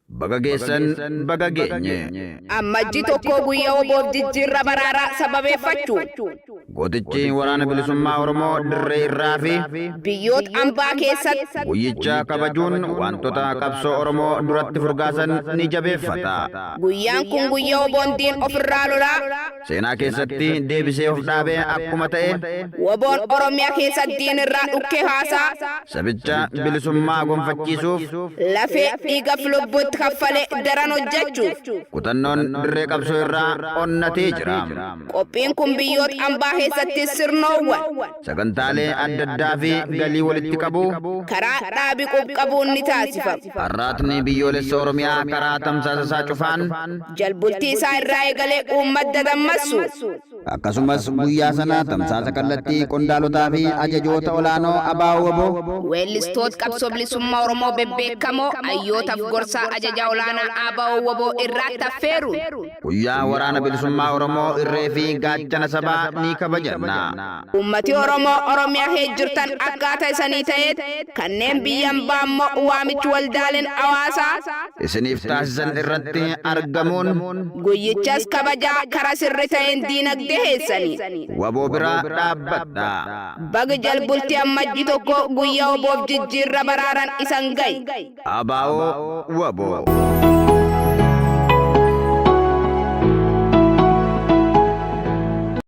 Bagageessan baga geenye. Ammajji tokko guyyaa oboof jijjiirra baraaraa sababeeffachuun Gootichi waraana bilisummaa Oromoo dirree irraa fi biyyoota ambaa keessatti guyyicha kabajuun wantoota qabsoo Oromoo duratti furgaasan ni jabeeffata. guyyaan kun guyyaa oboon diin ofirraa lolaa Seenaa keessatti deebisee of dhaabee akkuma ta'e woboon Oromiyaa keessatti diin irraa dhukkee haasaa sabicha bilisummaa gonfachiisuuf lafee dhiiga lubbuutti kaffalee daran hojjechuuf kutannoon dirree qabsoo irraa onnatee jira. qophiin kun biyyoota ambaa keessatti sirnoowwan Sagantaalee adda addaa fi galii walitti qabu karaa dhaabii qabuun ni taasifama. har'aatni biyyoolessa Oromiyaa karaa tamsaasa isaa cufaan Jalbultii isaa irraa eegalee uummata dammassu. akkasumas guyyaa sana tamsaasa kallattii qondaalotaa fi ajajoota olaanoo ABO WBO Weellistoota qabsoo bilisummaa Oromoo bebbeekamoo hayyootaaf gorsaa ajajaa olaanaa ABO WBO irraa taffeeru. guyyaa waraana bilisummaa Oromoo irree fi gaachana sabaa ni kabajanna. Uummati Oromoo Oromiyaa heejjirtan akkaataa isanii ta'eet kanneen biyyan baammoo waamichi waldaaleen hawaasaa Isiniif taasisan irratti argamuun guyyichas kabajaa karaa sirri ta'een diinagdee heessanii. WBO bira dhaabbadha. Baga jalbultii ammajji tokko guyyaa oboof jijjiirra baraaran isan ga'i. ABO WBO.